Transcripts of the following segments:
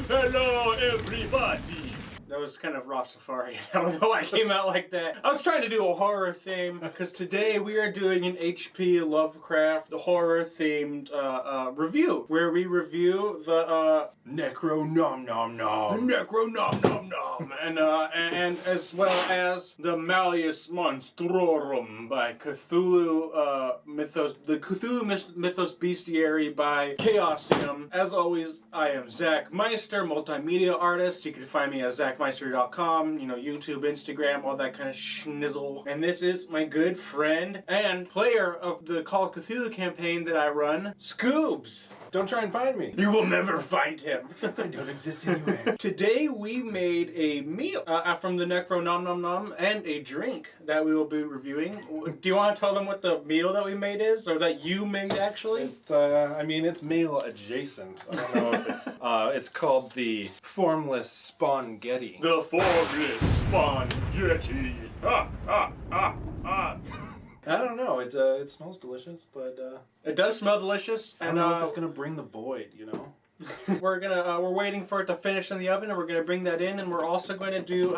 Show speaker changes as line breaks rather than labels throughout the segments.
Hello, everybody. That was kind of Rastafari. I don't know why I came out like that. I was trying to do a horror theme, because today we are doing an H.P. Lovecraft horror-themed review, where we review the Necronomnomnom The Necronomnomnom and as well as the Malleus Monstrorum by Cthulhu Mythos, the Cthulhu Mythos Bestiary by Chaosium. As always, I am Zak Meister, multimedia artist. You can find me at zakmeister.com, YouTube, Instagram, all that kind of schnizzle. And this is my good friend and player of the Call of Cthulhu campaign that I run, Skoobs.
Don't try and find me.
You will never find him.
I don't exist anywhere.
Today we made a meal from the Necronomnomnom and a drink that we will be reviewing. Do you want to tell them what the meal that we made is, or that you made actually?
It's meal adjacent. I don't know if it's called the Formless Spaghetti.
The Formless Spaghetti.
I don't know. It smells delicious, but
it does smell delicious.
I don't know if it's gonna bring the void.
We're waiting for it to finish in the oven, and we're gonna bring that in, and we're also going to do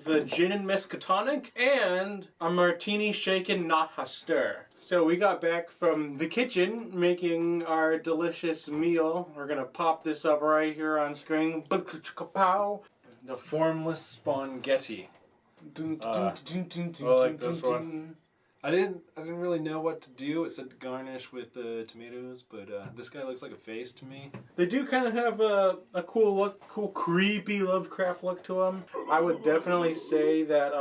the gin and miskatonic and a martini shaken not stir. So we got back from the kitchen making our delicious meal. We're gonna pop this up right here on screen.
The Formless Spaghetti. Like this one. I didn't really know what to do. It said to garnish with tomatoes, but this guy looks like a face to me.
They do kind of have a cool look, creepy Lovecraft look to them. I would definitely say that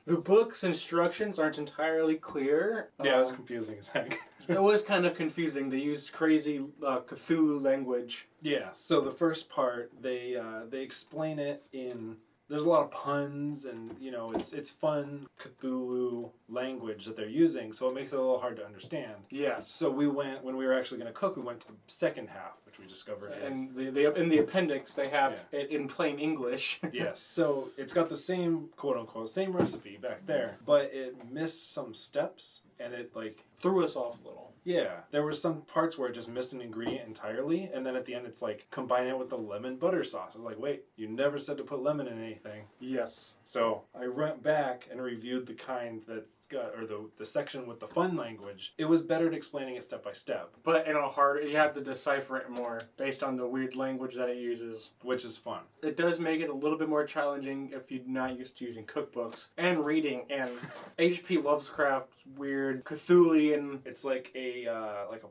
the book's instructions aren't entirely clear.
Yeah, it was confusing as heck.
It was kind of confusing. They used crazy Cthulhu language.
Yeah, so the first part, they explain it in... There's a lot of puns, and it's fun Cthulhu language that they're using, so it makes it a little hard to understand.
Yeah.
So when we were actually going to cook, we went to the second half, which we discovered is...
And in the appendix, they have it in plain English.
Yes. So it's got the same, quote-unquote, same recipe back there, but it missed some steps, and it,
threw us off a little.
Yeah. There were some parts where it just missed an ingredient entirely, and then at the end it's combine it with the lemon butter sauce. I was like, wait, you never said to put lemon in anything.
Yes.
So I went back and reviewed the kind that's got, or the section with the fun language. It was better at explaining it step by step.
But you have to decipher it more based on the weird language that it uses.
Which is fun.
It does make it a little bit more challenging if you're not used to using cookbooks and reading and H.P. Lovecraft's weird Cthulhian.
It's like a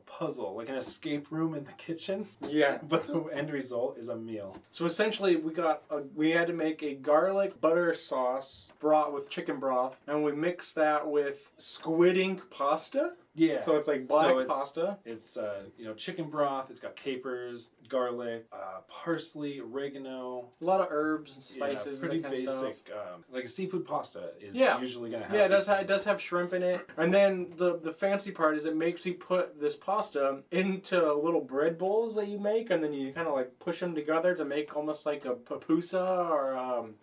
puzzle, like an escape room in the kitchen.
Yeah.
But the end result is a meal.
So essentially, we had to make a garlic butter sauce brought with chicken broth, and we mixed that with squid ink pasta.
Yeah.
So it's like black pasta.
It's chicken broth. It's got capers, garlic, parsley, oregano.
A lot of herbs and spices.
Yeah, pretty
and that kind
basic.
Of stuff.
Like a seafood pasta is usually gonna have.
Yeah, it does have shrimp in it. And then the fancy part is it makes you put this pasta into little bread bowls that you make, and then you kind of push them together to make almost like a pupusa or.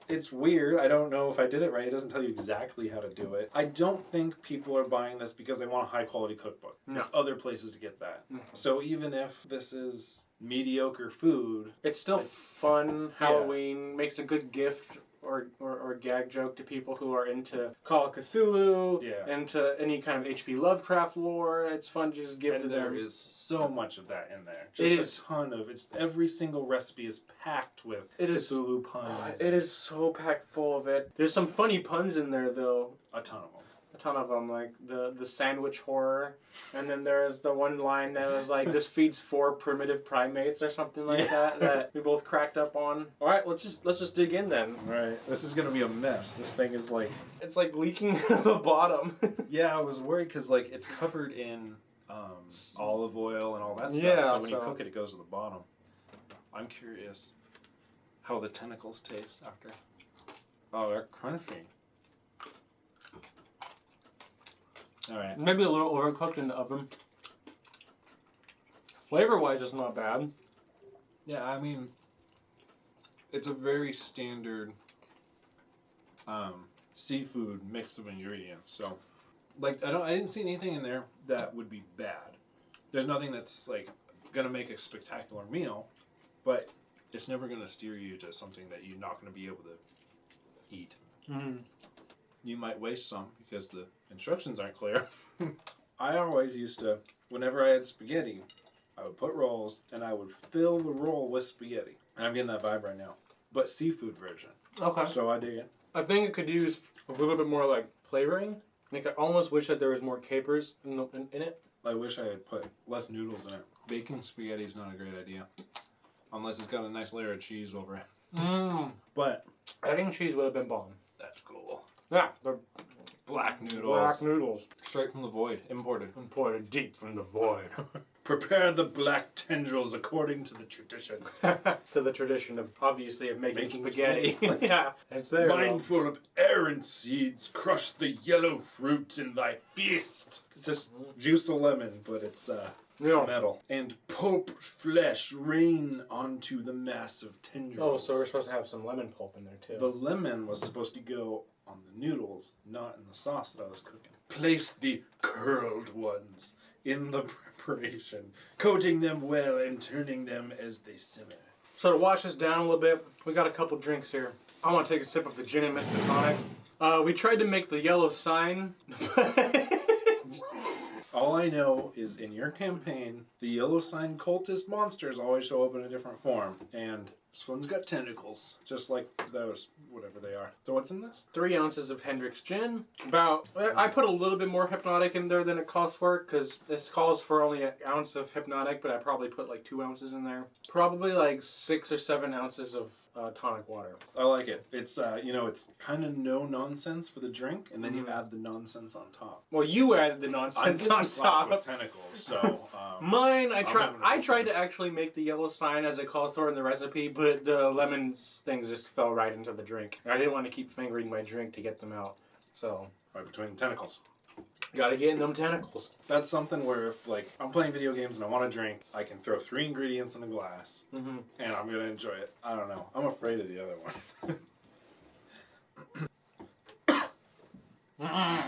It's weird. I don't know if I did it right. It doesn't tell you exactly how to do it. I don't think people are buying this because they want a high quality cookbook. There's other places to get that. Mm-hmm. So even if this is mediocre food,
it's still fun. Halloween makes a good gift or gag joke to people who are into Call of Cthulhu, into any kind of H.P. Lovecraft lore. It's fun to just give to them.
There is so much of that in there. Just a ton of it. Every single recipe is packed with Cthulhu puns.
It is so packed full of it. There's some funny puns in there though.
A ton of them.
A ton of them, like the sandwich horror, and then there's the one line that was like, "This feeds 4 primitive primates" or something like that we both cracked up on. All right, let's just dig in then.
All right, this is gonna be a mess. This thing is
it's leaking at the bottom.
Yeah, I was worried because it's covered in olive oil and all that stuff.
Yeah,
so when you cook it, it goes to the bottom. I'm curious how the tentacles taste after. Oh, they're crunchy. All right.
Maybe a little overcooked in the oven. Flavor-wise, it's not bad.
Yeah, I mean, it's a very standard seafood mix of ingredients. So, I didn't see anything in there that would be bad. There's nothing that's going to make a spectacular meal, but it's never going to steer you to something that you're not going to be able to eat. Mm. You might waste some because the instructions aren't clear. I always used to, whenever I had spaghetti, I would put rolls and I would fill the roll with spaghetti. And I'm getting that vibe right now. But seafood version.
Okay.
So I dig it.
I think it could use a little bit more like flavoring. Like I almost wish that there was more capers in it.
I wish I had put less noodles in it. Baking spaghetti is not a great idea. Unless it's got a nice layer of cheese over it.
Mmm.
But
adding cheese would have been bomb.
That's cool.
Yeah, they're
black noodles.
black noodles.
Straight from the void. Imported.
Imported deep from the void.
Prepare the black tendrils according to the tradition.
To the tradition of, obviously, of making spaghetti. Yeah, it's there.
Mindful of errant seeds, crush the yellow fruit in thy feast. It's just juice of lemon, but it's metal. And pulp flesh rain onto the mass of tendrils.
Oh, so we're supposed to have some lemon pulp in there, too.
The lemon was supposed to go on the noodles, not in the sauce that I was cooking. Place the curled ones in the preparation, coating them well and turning them as they simmer.
So to wash this down a little bit, we got a couple drinks here. I want to take a sip of the gin and miskatonic. We tried to make the yellow sign.
All I know is in your campaign, the yellow sign cultist monsters always show up in a different form. And this one's got tentacles, just like those, whatever they are. So what's in this?
3 ounces of Hendrick's gin. I put a little bit more hypnotic in there than it calls for, because this calls for only an ounce of hypnotic, but I probably put like 2 ounces in there. Probably like 6 or 7 ounces of tonic water.
I like it. It's, it's kind of no nonsense for the drink, and then you add the nonsense on top.
Well, you added the nonsense on top.
With tentacles, so...
Mine, I tried to actually make the yellow sign as it calls for in the recipe, but the lemon things just fell right into the drink. I didn't want to keep fingering my drink to get them out, so...
Right between the tentacles.
Gotta get in them tentacles.
That's something where if, like, I'm playing video games and I want to drink, I can throw 3 ingredients in a glass, and I'm going to enjoy it. I don't know. I'm afraid of the other one.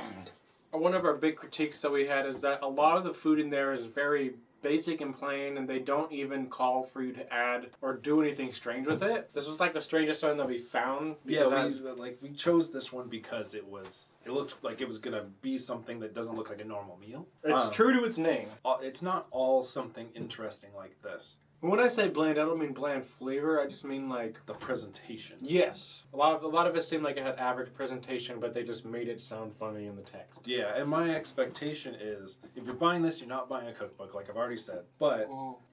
One of our big critiques that we had is that a lot of the food in there is very basic and plain, and they don't even call for you to add or do anything strange with it. This was like the strangest one that we found.
Yeah, we chose this one because it looked like it was gonna be something that doesn't look like a normal meal.
It's true to its name.
It's not all something interesting like this.
When I say bland, I don't mean bland flavor. I just mean like
the presentation.
Yes, a lot of it seemed like it had average presentation, but they just made it sound funny in the text.
Yeah, and my expectation is if you're buying this, you're not buying a cookbook, like I've already said. But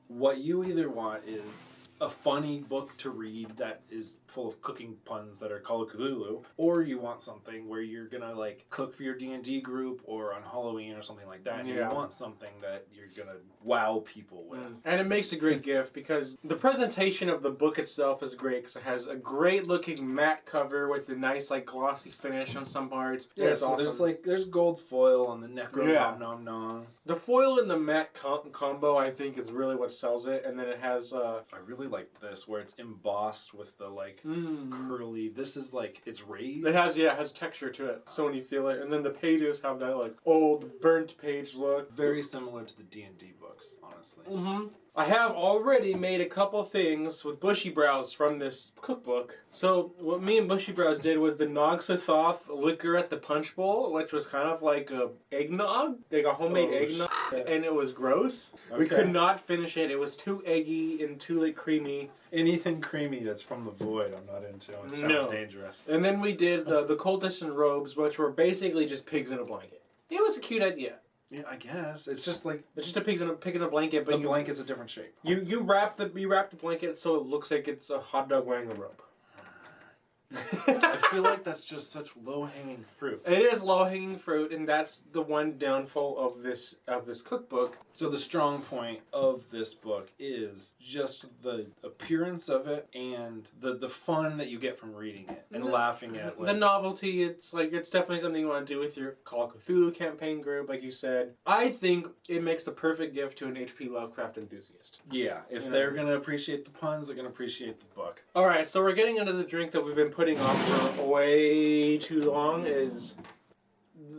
what you either want is a funny book to read that is full of cooking puns that are Call of Cthulhu, or you want something where you're gonna like cook for your D&D group or on Halloween or something like that. And you want something that you're gonna wow people with.
And it makes a great gift because the presentation of the book itself is great because it has a great looking matte cover with a nice like glossy finish on some parts.
Yeah, it's so awesome. there's gold foil on the Necronomnomnom.
The foil and the matte combo I think is really what sells it, and then it has
I really like this where it's embossed with the like curly. This is like it's raised.
It has texture to it. So when you feel it, and then the pages have that like old burnt page look.
Very similar to the D&D books, honestly.
I have already made a couple things with Bushy Brows from this cookbook. So what me and Bushy Brows did was the Nogsathoth liquor at the punch bowl, which was kind of like a eggnog, like a homemade eggnog, and it was gross. Okay. We could not finish it. It was too eggy and too like creamy.
Anything creamy that's from the void, I'm not into. It sounds dangerous.
And then we did the cultists in robes, which were basically just pigs in a blanket. It was a cute idea.
Yeah, I guess it's just like
it's just a pig in a blanket, but
the blanket's a different shape.
You wrap the blanket so it looks like it's a hot dog wearing a robe.
I feel like that's just such low-hanging fruit.
It is low-hanging fruit, and that's the one downfall of this cookbook.
So the strong point of this book is just the appearance of it and the fun that you get from reading it and laughing at
the novelty. It's definitely something you want to do with your Call of Cthulhu campaign group, like you said. I think it makes the perfect gift to an H.P. Lovecraft enthusiast.
Yeah, if they're gonna appreciate the puns, they're gonna appreciate the book.
All right, so we're getting into the drink that we've been putting off for way too long. Is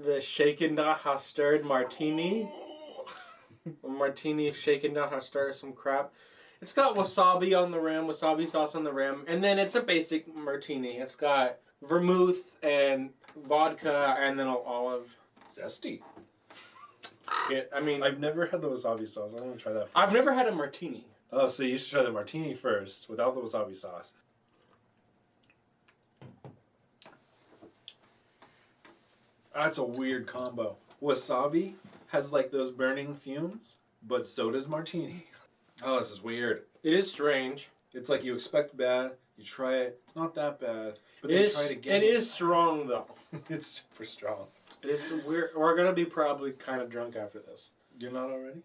the shaken not half stirred martini. A martini shaken down, how to start some crap. It's got wasabi on the rim, wasabi sauce on the rim, and then it's a basic martini. It's got vermouth and vodka and then an olive.
Zesty.
I mean,
I've never had the wasabi sauce. I want to try that first.
I've never had a martini.
Oh, so you should try the martini first without the wasabi sauce. That's a weird combo. Wasabi has like those burning fumes, but so does martini. Oh, this is weird.
It is strange.
It's like you expect bad, you try it, it's not that bad, but
It
then
is,
try it again.
It is strong though.
It's super strong.
It is. We're gonna be probably kind of drunk after this.
You're not already?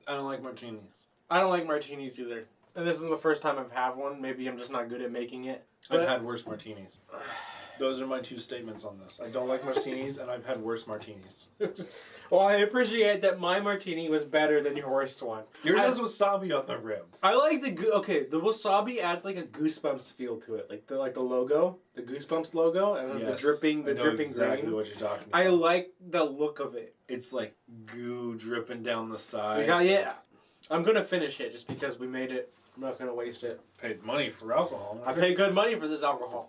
I don't like martinis.
I don't like martinis either. And this is the first time I've had one. Maybe I'm just not good at making it. But
I've had worse martinis. Those are my two statements on this. I don't like martinis, and I've had worse martinis.
well, I appreciate that my martini was better than your worst one.
Yours has wasabi on the rim.
I like the the wasabi adds like a Goosebumps feel to it, like the logo, the Goosebumps logo, and then the dripping
exactly
green.
what you're talking about.
I like the look of it.
It's like goo dripping down the side.
Yeah. I'm gonna finish it just because we made it. I'm not gonna waste it.
Paid money for alcohol.
I paid good money for this alcohol.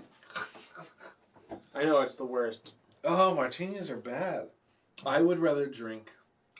I know it's the worst.
Oh, martinis are bad. I would rather drink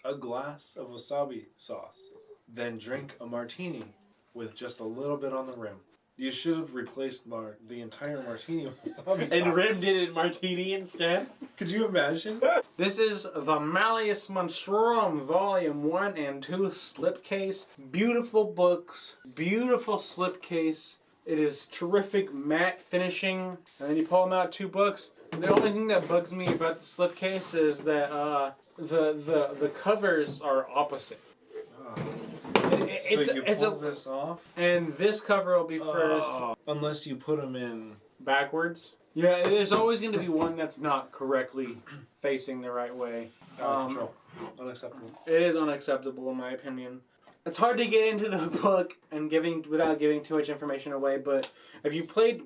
a glass of wasabi sauce than drink a martini with just a little bit on the rim. You should have replaced the entire martini with wasabi sauce.
And rimmed it in martini instead.
Could you imagine?
This is the Malleus Monstrorum Volume 1 and 2 slipcase. Beautiful books, beautiful slipcase. It is terrific matte finishing. And then you pull them out 2 books. The only thing that bugs me about the slipcase is that the covers are opposite.
So you pull this off?
And this cover will be first.
Unless you put them in
backwards. Yeah, there's always going to be one that's not correctly facing the right way.
Control. Unacceptable.
It is unacceptable in my opinion. It's hard to get into the book and without giving too much information away, but if you played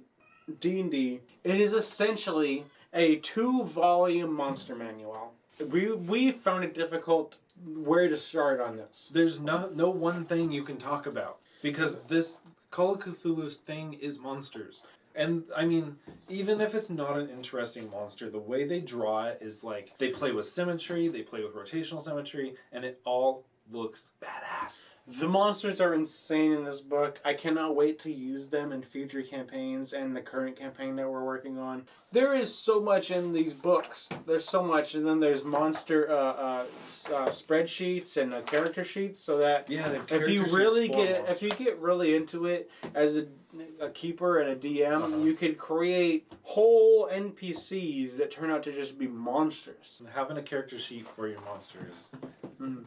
D&D, it is essentially a 2-volume monster manual. We found it difficult where to start on this.
There's no one thing you can talk about because this Call of Cthulhu's thing is monsters. And, I mean, even if it's not an interesting monster, the way they draw it is like, they play with symmetry, they play with rotational symmetry, and it all looks badass.
The monsters are insane in this book. I cannot wait to use them in future campaigns and the current campaign that we're working on. There is so much in these books. There's so much, and then there's monster spreadsheets and character sheets, so that if you get really into it as a keeper and a DM, you could create whole NPCs that turn out to just be monsters.
Having a character sheet for your monsters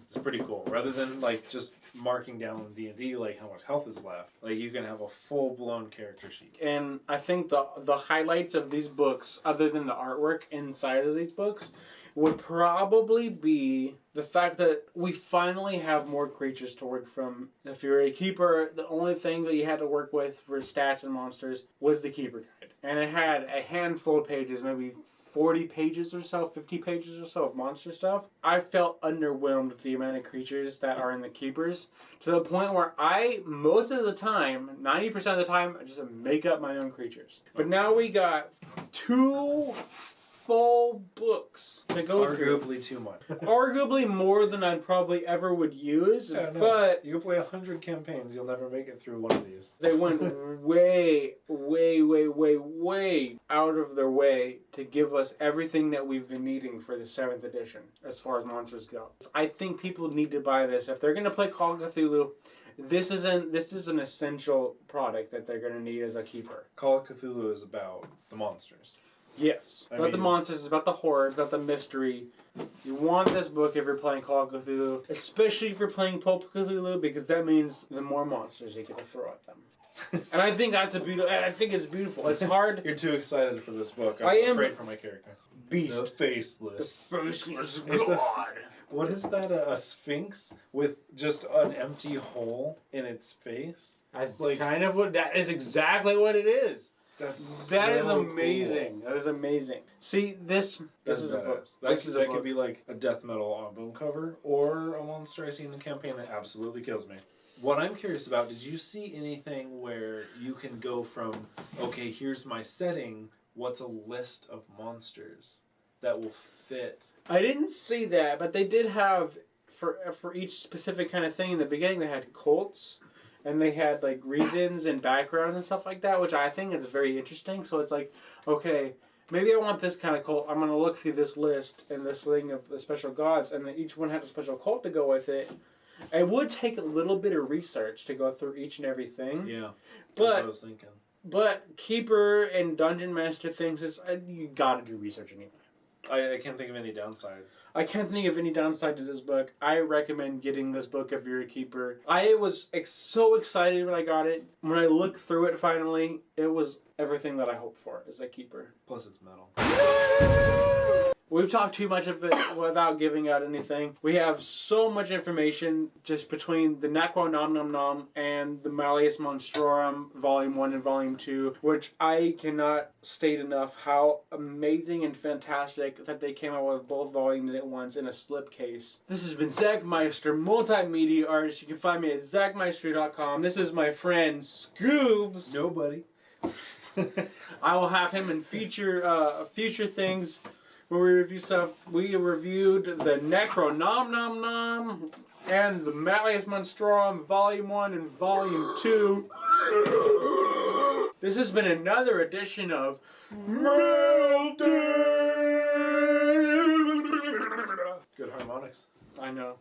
is pretty cool. Rather than like just marking down in D&D like how much health is left, like you can have a full-blown character sheet.
And I think the highlights of these books, other than the artwork inside of these books, would probably be the fact that we finally have more creatures to work from. If you're a keeper, the only thing that you had to work with for stats and monsters was the keeper guide. And it had a handful of pages, maybe 40 pages or so, 50 pages or so of monster stuff. I felt underwhelmed with the amount of creatures that are in the keepers, to the point where most of the time, 90% of the time, I just make up my own creatures. But now we got 2 full books to go through.
Arguably too much.
Arguably more than I probably ever would use, but
you can play 100 campaigns, you'll never make it through one of these.
They went way out of their way to give us everything that we've been needing for the 7th edition, as far as monsters go. I think people need to buy this. If they're going to play Call of Cthulhu, this is an essential product that they're going to need as a keeper.
Call of Cthulhu is about the monsters.
Yes. About the monsters, it's about the horror, about the mystery. You want this book if you're playing Call of Cthulhu, especially if you're playing Pope Cthulhu, because that means the more monsters you get to throw at them. And I think it's beautiful. It's hard.
You're too excited for this book. I'm afraid for my character.
Beast.
The Faceless.
The Faceless God.
What is that? A sphinx with just an empty hole in its face?
That's kind of what that is exactly what it is. That
so
is amazing.
cool.
That is amazing. See, this is a book.
That could be like a death metal album cover or a monster I see in the campaign that absolutely kills me. What I'm curious about, did you see anything where you can go from, okay, here's my setting, what's a list of monsters that will fit?
I didn't see that, but they did have, for each specific kind of thing in the beginning, they had cults, and they had like reasons and background and stuff like that, which I think is very interesting. So it's like, okay, maybe I want this kind of cult. I'm going to look through this list and this thing of the special gods, and then each one had a special cult to go with it. It would take a little bit of research to go through each and every thing.
Yeah,
but,
that's what I was thinking.
But Keeper and Dungeon Master things, you got to do research anyway.
I can't think of any downside.
I can't think of any downside to this book. I recommend getting this book if you're a keeper. I was so excited when I got it. When I looked through it finally, it was everything that I hoped for as a keeper.
Plus it's metal.
We've talked too much of it without giving out anything. We have so much information just between the Necronomnomnom and the Malleus Monstrorum, Volume 1 and Volume 2, which I cannot state enough how amazing and fantastic that they came out with both volumes at once in a slipcase. This has been Zak Meister, multimedia artist. You can find me at zakmeister.com. This is my friend Skoobs.
Nobody.
I will have him in future things. Where we review stuff. We reviewed the Necronomnomnom and the Malleus Monstrorum Volume 1 and Volume 2. This has been another edition of Melted.
Good harmonics.
I know.